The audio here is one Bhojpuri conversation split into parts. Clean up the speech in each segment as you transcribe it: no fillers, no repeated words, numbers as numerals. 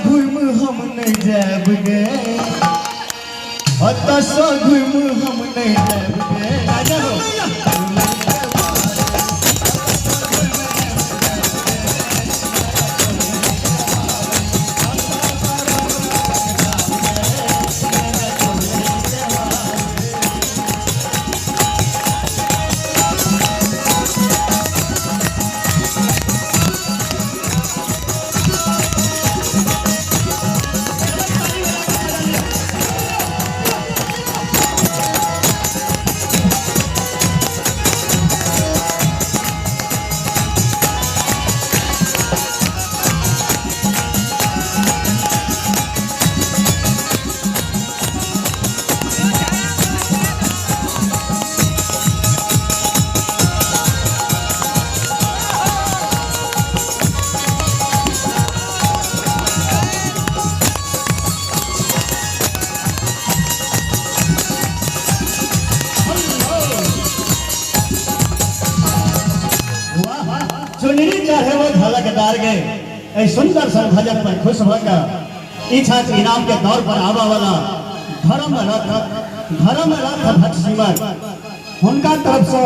घूम हम नहीं जाब गे घूम हम नहीं जाब चुनरी चाहे वो झलकदार गए सुंदर सन भजन पर खुश होकर इच्छा इनाम के तौर पर आवा वाला धर्म रथ भट्ट सिमर उनका तरफ से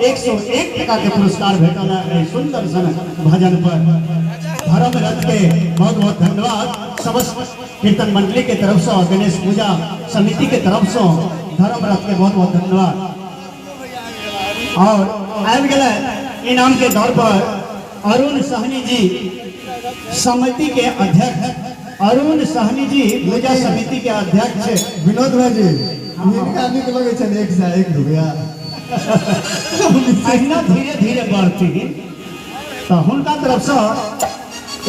101 टका के पुरस्कार भेटल है सुंदर सन भजन पर धर्म रथ के बहुत बहुत धन्यवाद। समस्त कीर्तन मंडली के तरफ से गणेश पूजा समिति के तरफ से धर्म रथ के बहुत बहुत धन्यवाद। और आबि गेलै इनाम के तौर पर अरुण सहनी जी समिति के अध्यक्ष अरुण सहनी जी पूजा समिति के अध्यक्ष विनोद भाई जी इनका निक लगे छन 1 से 1 रुपया अहिना धीरे धीरे बढ़ती तो हुनका तरफ से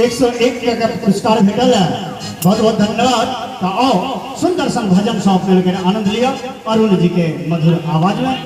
101 टका पुरस्कार भेटल है बहुत बहुत धन्यवाद। तो आओ सुंदर सन भजन सौंप मिलकर आनंद लिया अरुण जी के मधुर आवाज में।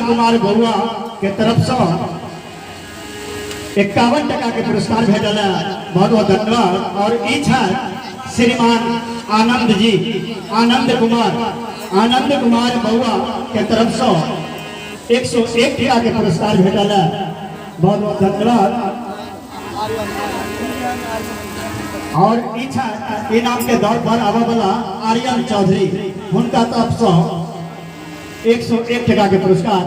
कुमार बउआ के तरफ से 51 टका के पुरस्कार भेटल है, बहुत बहुत धन्यवाद। और ई श्रीमान आनंद जी, आनंद कुमार बउआ के तरफ से 101 टका के पुरस्कार भेटल है, बहुत बहुत धन्यवाद। और इनाम के दौर पर आवा वाला आर्यन चौधरी, उनका तरफ से 101 टका के पुरस्कार,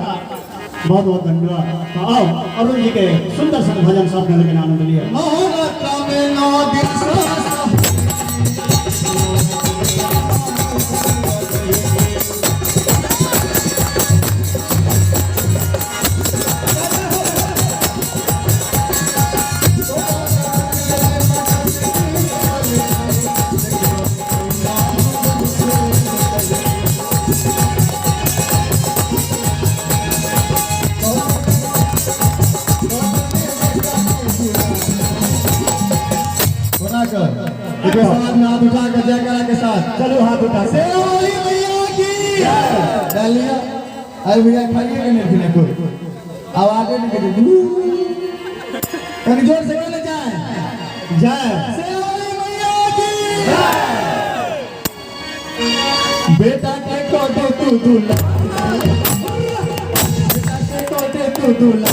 बहुत बहुत धन्यवाद। तो आओ अरुण जी के सुंदर सा भजन सब में लेकिन आनंद लिया। हाथ उठा कर जयकारा के साथ चलो हाथ उठा से डालिया। अरे भैया खाइए कि नहीं पीने कोई आवाज नहीं करें, कभी जोर से बोले जाए जय बेटा के कोटे तू दूल्हा, बेटा के कोटे तू दूल्हा।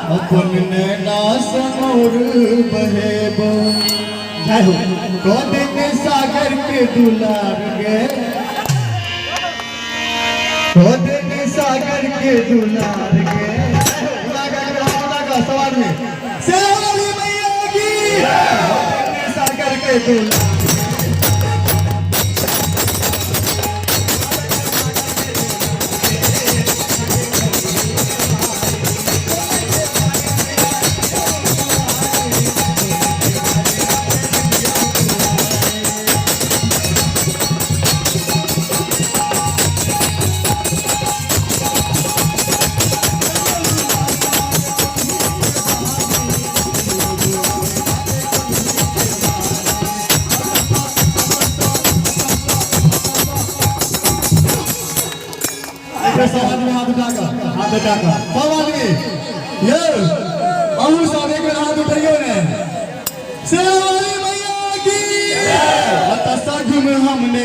अपन नैना समोर बहेबो जय हो गोदे में सागर के दुलार गे, गोदे में सागर के दुलार गे। सवाल में शेरावाली मैया की गोदे में सागर के दुलार। सवाल में हाथ उठाकर सवाल में ये अहू सब एक हाथ उठाइयो ने शेरावाली मैया की बता साधु में हमने